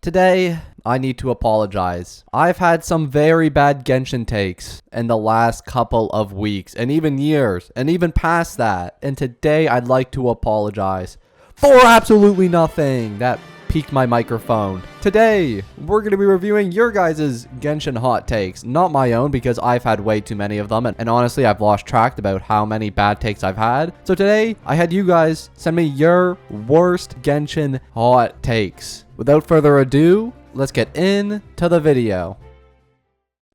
Today, I need to apologize. I've had some very bad Genshin takes in the last couple of weeks, and even years, and even past that. And today, I'd like to apologize for absolutely nothing that peaked my microphone. Today, we're going to be reviewing your guys' Genshin hot takes, not my own, because I've had way too many of them, and honestly, I've lost track about how many bad takes I've had. So today, I had you guys send me your worst Genshin hot takes. Without further ado, let's get into the video.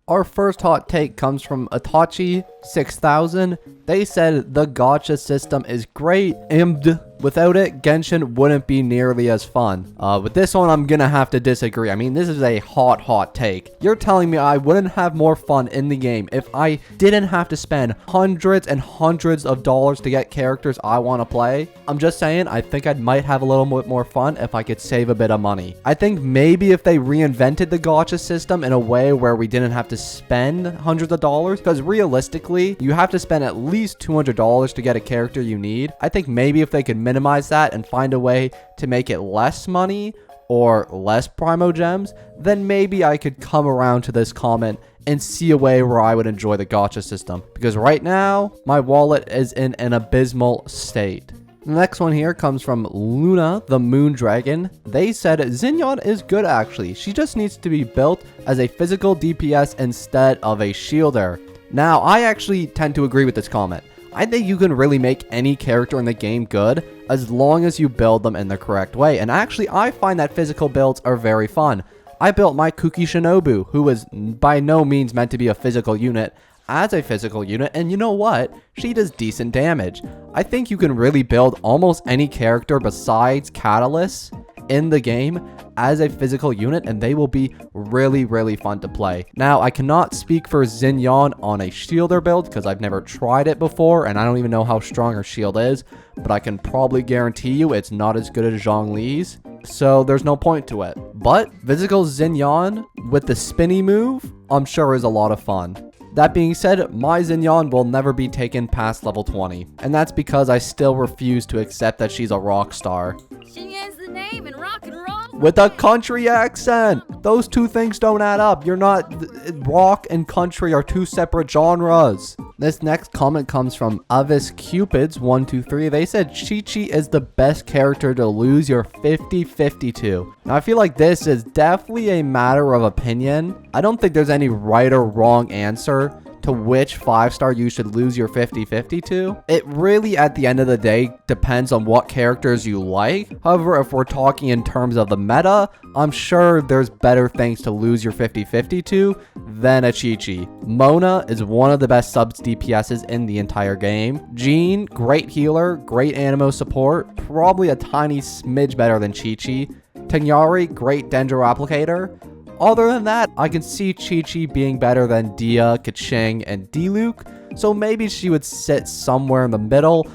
Our first hot take comes from Hitachi 6000. They said the gacha system is great, and without it, Genshin wouldn't be nearly as fun. With this one, I'm gonna have to disagree. I mean, this is a hot take. You're telling me I wouldn't have more fun in the game if I didn't have to spend hundreds and hundreds of dollars to get characters I want to play? I'm just saying, I think I might have a little bit more fun if I could save a bit of money. I think maybe if they reinvented the gacha system in a way where we didn't have to spend hundreds of dollars, because realistically, you have to spend at least $200 to get a character you need. I think maybe if they could minimize that and find a way to make it less money or less primo gems, then maybe I could come around to this comment and see a way where I would enjoy the gacha system, because right now my wallet is in an abysmal state. The next one here comes from Luna, the Moon Dragon. They said Zenyatta is good actually. She just needs to be built as a physical DPS instead of a shielder. Now, I actually tend to agree with this comment. I think you can really make any character in the game good as long as you build them in the correct way. And actually, I find that physical builds are very fun. I built my Kuki Shinobu, who was by no means meant to be a physical unit, as a physical unit, and you know what? She does decent damage. I think you can really build almost any character besides Catalyst in the game as a physical unit, and they will be really fun to play. Now, I cannot speak for Zenyatta on a shielder build because I've never tried it before, and I don't even know how strong her shield is, but I can probably guarantee you it's not as good as Zhongli's, so there's no point to it. But physical Zenyatta with the spinny move, I'm sure is a lot of fun. That being said, my Zenyatta will never be taken past level 20, and that's because I still refuse to accept that she's a rock star. Xinyan's the name in rock and roll. With a country accent! Those two things don't add up. You're not... Rock and country are two separate genres. This next comment comes from Avis Cupids 123. They said Chichi is the best character to lose your 50-50 to. Now, I feel like this is definitely a matter of opinion. I don't think there's any right or wrong answer to which 5-star you should lose your 50-50 to. It really, at the end of the day, depends on what characters you like. However, if we're talking in terms of the meta, I'm sure there's better things to lose your 50-50 to than a Chichi. Mona is one of the best subs DPSs in the entire game. Jean, great healer, great animo support, probably a tiny smidge better than Chichi. Tingari, great Dendro applicator. Other than that, I can see Chichi being better than Dia, Keqing, and Diluc, so maybe she would sit somewhere in the middle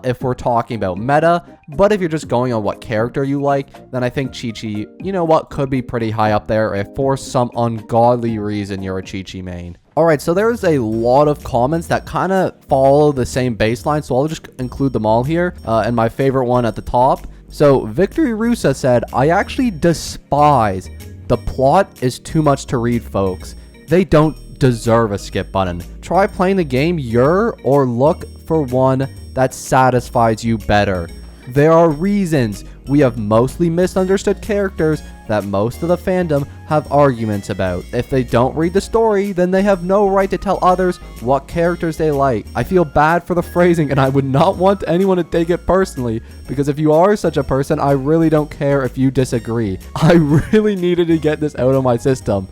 if we're talking about meta, but if you're just going on what character you like, then I think Chichi, you know what, could be pretty high up there if for some ungodly reason you're a Chichi main. Alright, so there's a lot of comments that kind of follow the same baseline, so I'll just include them all here, and my favorite one at the top. So, Victory Rusa said, I actually despise the plot is too much to read, folks. They don't deserve a skip button. Try playing the game or look for one that satisfies you better. There are reasons we have mostly misunderstood characters that most of the fandom have arguments about. If they don't read the story, then they have no right to tell others what characters they like. I feel bad for the phrasing, and I would not want anyone to take it personally, because if you are such a person, I really don't care if you disagree. I really needed to get this out of my system.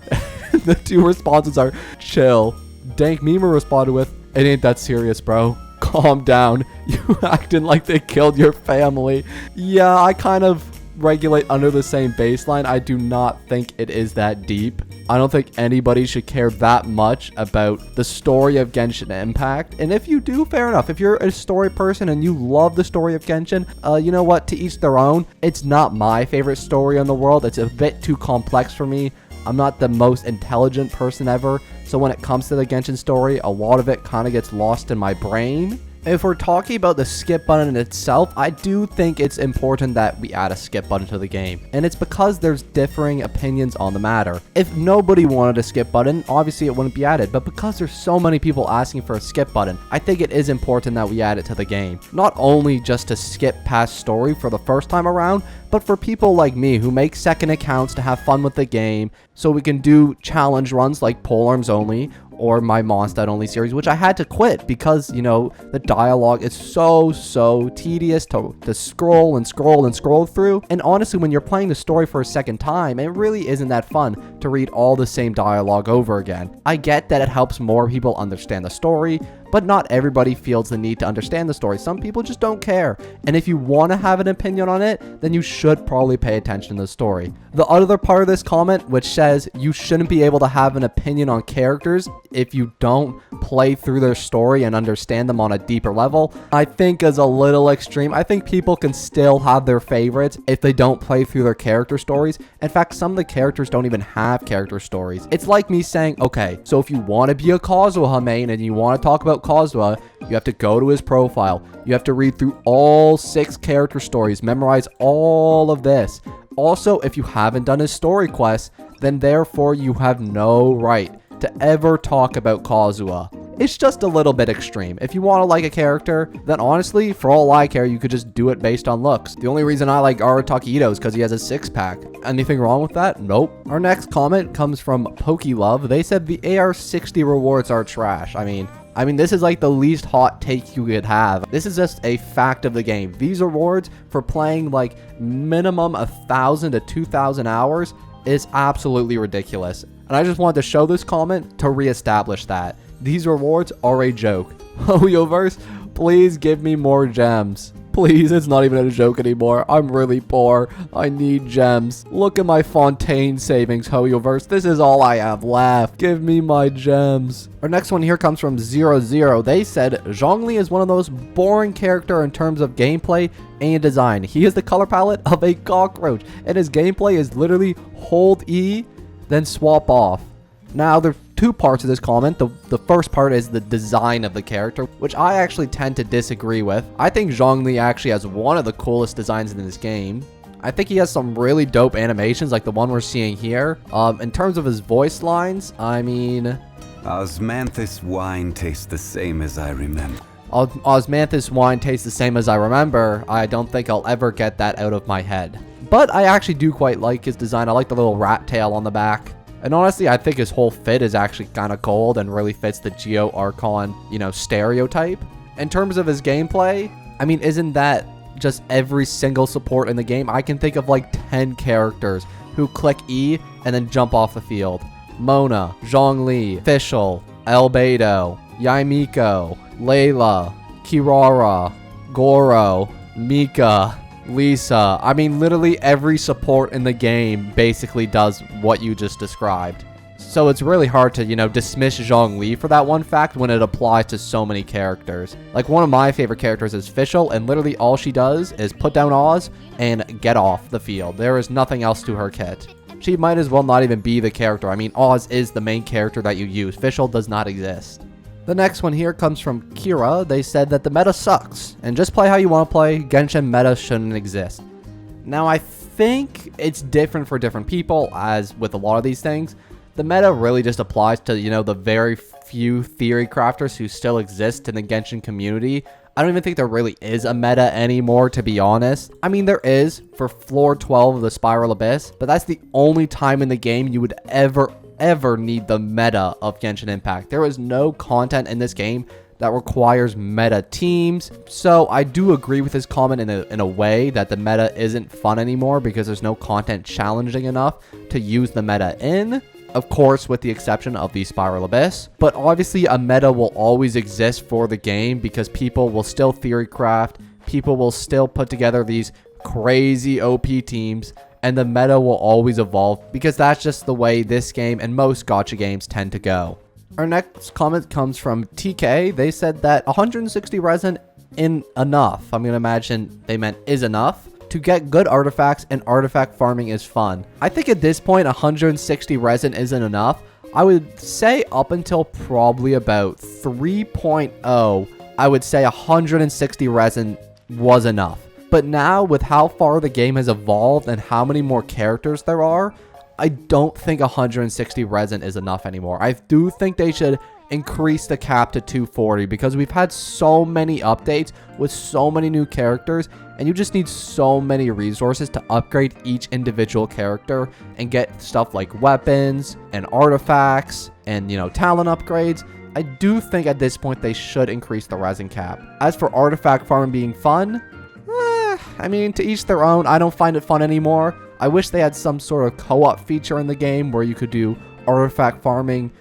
The two responses are chill. Dank Memer responded with, it ain't that serious, bro. Calm down. You acting like they killed your family. Yeah, I kind of regulate under the same baseline. I do not think it is that deep. I don't think anybody should care that much about the story of Genshin Impact. And if you do, fair enough. If you're a story person and you love the story of Genshin, you know what? To each their own. It's not my favorite story in the world. It's a bit too complex for me. I'm not the most intelligent person ever, so when it comes to the Genshin story, a lot of it kind of gets lost in my brain. If we're talking about the skip button in itself, I do think it's important that we add a skip button to the game. And it's because there's differing opinions on the matter. If nobody wanted a skip button, obviously it wouldn't be added. But because there's so many people asking for a skip button, I think it is important that we add it to the game. Not only just to skip past story for the first time around, but for people like me who make second accounts to have fun with the game, so we can do challenge runs like Polearms Only or my Mondstadt Only series, which I had to quit because, you know, the dialogue is so tedious to scroll and scroll through. And honestly, when you're playing the story for a second time, it really isn't that fun to read all the same dialogue over again. I get that it helps more people understand the story, but not everybody feels the need to understand the story. Some people just don't care. And if you want to have an opinion on it, then you should probably pay attention to the story. The other part of this comment, which says you shouldn't be able to have an opinion on characters if you don't play through their story and understand them on a deeper level, I think is a little extreme. I think people can still have their favorites if they don't play through their character stories. In fact, some of the characters don't even have character stories. It's like me saying, okay, so if you want to be a Kazuha main and you want to talk about Kazuha, you have to go to his profile. You have to read through all 6 character stories, memorize all of this. Also, if you haven't done his story quests, then therefore you have no right to ever talk about Kazuha. It's just a little bit extreme. If you want to like a character, then honestly, for all I care, you could just do it based on looks. The only reason I like Arataki Ito is because he has a 6-pack. Anything wrong with that? Nope. Our next comment comes from PokeLove. They said the AR-60 rewards are trash. I mean, this is like the least hot take you could have. This is just a fact of the game. These rewards for playing like minimum 1,000 to 2,000 hours is absolutely ridiculous. And I just wanted to show this comment to reestablish that. These rewards are a joke. Hoyoverse, please give me more gems. Please, it's not even a joke anymore. I'm really poor. I need gems. Look at my Fontaine savings, Hoyoverse. This is all I have left. Give me my gems. Our next one here comes from 00. They said, Zhongli is one of the most boring character in terms of gameplay and design. He is the color palette of a cockroach, and his gameplay is literally hold E, then swap off. Now, there's 2 parts of this comment. The first part is the design of the character, which I actually tend to disagree with. I think Zhongli actually has one of the coolest designs in this game. I think he has some really dope animations like the one we're seeing here. In terms of his voice lines, I mean... Osmanthus wine tastes the same as I remember. Osmanthus wine tastes the same as I remember. I don't think I'll ever get that out of my head. But I actually do quite like his design. I like the little rat tail on the back. And honestly, I think his whole fit is actually kind of cold and really fits the Geo Archon, you know, stereotype. In terms of his gameplay, I mean, isn't that just every single support in the game? I can think of like 10 characters who click E and then jump off the field. Mona, Zhongli, Fischl, Albedo, Yaimiko, Layla, Kirara, Goro, Mika, Lisa. I mean, literally every support in the game basically does what you just described. So it's really hard to, you know, dismiss Zhongli for that one fact when it applies to so many characters. Like, one of my favorite characters is Fischl, and literally all she does is put down Oz and get off the field. There is nothing else to her kit. She might as well not even be the character. I mean, Oz is the main character that you use. Fischl does not exist. The next one here comes from Kira. They said that the meta sucks, and just play how you want to play. Genshin meta shouldn't exist. Now, I think it's different for different people, as with a lot of these things. The meta really just applies to, you know, the very few theory crafters who still exist in the Genshin community. I don't even think there really is a meta anymore, to be honest. I mean, there is for floor 12 of the Spiral Abyss, but that's the only time in the game you would ever need the meta of Genshin Impact. There is no content in this game that requires meta teams. So I do agree with his comment in a way that the meta isn't fun anymore because there's no content challenging enough to use the meta in. Of course, with the exception of the Spiral Abyss. But obviously, a meta will always exist for the game because people will still theory craft. People will still put together these crazy OP teams. And the meta will always evolve because that's just the way this game and most gacha games tend to go. Our next comment comes from TK. They said that 160 resin in enough. I'm going to imagine they meant is enough to get good artifacts, and artifact farming is fun. I think at this point 160 resin isn't enough. I would say up until probably about 3.0 I would say 160 resin was enough. But now, with how far the game has evolved and how many more characters there are, I don't think 160 resin is enough anymore. I do think they should increase the cap to 240 because we've had so many updates with so many new characters, and you just need so many resources to upgrade each individual character and get stuff like weapons and artifacts and, you know, talent upgrades. I do think at this point they should increase the resin cap. As for artifact farming being fun, I mean, to each their own. I don't find it fun anymore. I wish they had some sort of co-op feature in the game where you could do artifact farming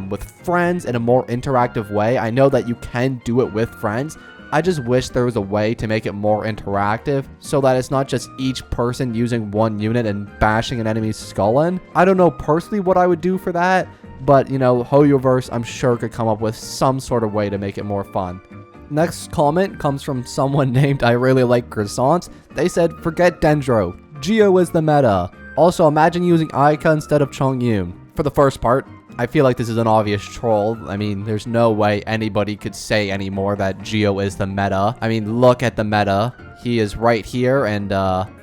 with friends in a more interactive way. I know that you can do it with friends. I just wish there was a way to make it more interactive so that it's not just each person using one unit and bashing an enemy's skull in. I don't know personally what I would do for that, but, you know, Hoyoverse, I'm sure, could come up with some sort of way to make it more fun. Next comment comes from someone named I Really Like Croissants. They said, forget Dendro. Geo is the meta. Also, imagine using Aika instead of Chongyun. For the first part, I feel like this is an obvious troll. I mean, there's no way anybody could say anymore that Geo is the meta. I mean, look at the meta. He is right here, and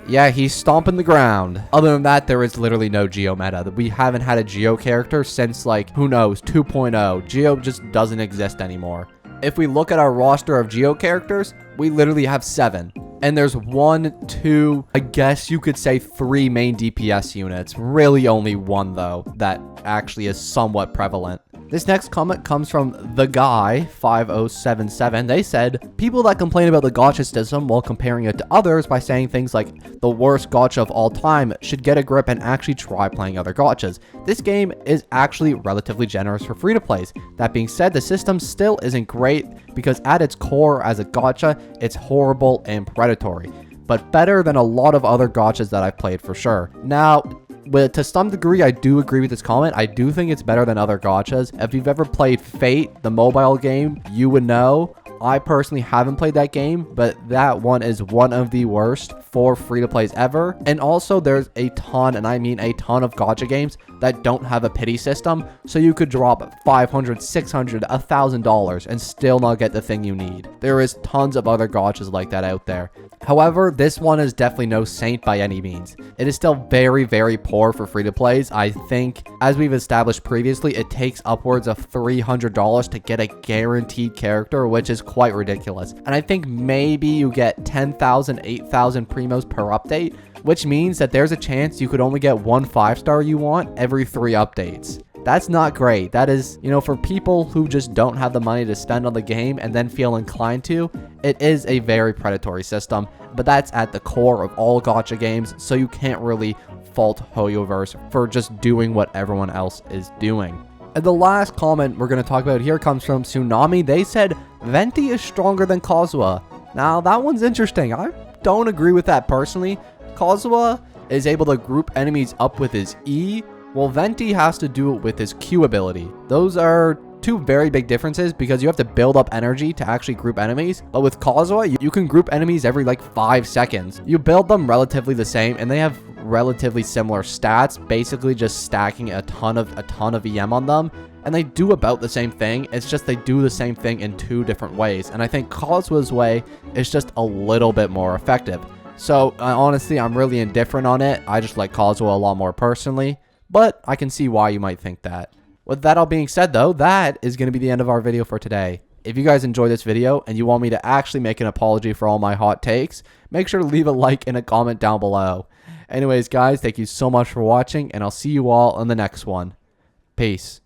yeah, he's stomping the ground. Other than that, there is literally no Geo meta. We haven't had a Geo character since, like, who knows, 2.0. Geo just doesn't exist anymore. If we look at our roster of Geo characters, we literally have 7. And there's 1, 2, I guess you could say 3 main DPS units. Really only 1, though, that actually is somewhat prevalent. This next comment comes from the guy 5077. They said, people that complain about the gacha system while comparing it to others by saying things like the worst gacha of all time should get a grip and actually try playing other gachas. This game is actually relatively generous for free-to-plays. That being said, the system still isn't great because at its core as a gacha, it's horrible and predatory, but better than a lot of other gachas that I've played for sure. Now, to some degree, I do agree with this comment. I do think it's better than other gachas. If you've ever played Fate, the mobile game, you would know. I personally haven't played that game, but that one is one of the worst for free-to-plays ever. And also, there's a ton, and I mean a ton of gacha games that don't have a pity system, so you could drop $500, $600, $1,000 and still not get the thing you need. There is tons of other gachas like that out there. However, this one is definitely no saint by any means. It is still very, very poor for free-to-plays. I think, as we've established previously, it takes upwards of $300 to get a guaranteed character, which is quite ridiculous. And I think maybe you get 10,000, 8,000 primos per update, which means that there's a chance you could only get 1 5-star you want every 3 updates. That's not great. That is, you know, for people who just don't have the money to spend on the game and then feel inclined to, it is a very predatory system, but that's at the core of all gacha games, so you can't really fault Hoyoverse for just doing what everyone else is doing. And the last comment we're going to talk about here comes from Tsunami. They said, Venti is stronger than Kazuha. Now, that one's interesting. I don't agree with that personally. Kazuha is able to group enemies up with his E, while Venti has to do it with his Q ability. Those are two very big differences because you have to build up energy to actually group enemies. But with Kazuha, you can group enemies every like 5 seconds. You build them relatively the same, and they have relatively similar stats, basically just stacking a ton of EM on them. And they do about the same thing. It's just they do the same thing in 2 different ways. And I think Kazuha's way is just a little bit more effective. So honestly, I'm really indifferent on it. I just like Kazuha a lot more personally. But I can see why you might think that. With that all being said though, that is going to be the end of our video for today. If you guys enjoyed this video and you want me to actually make an apology for all my hot takes, make sure to leave a like and a comment down below. Anyways guys, thank you so much for watching, and I'll see you all in the next one. Peace.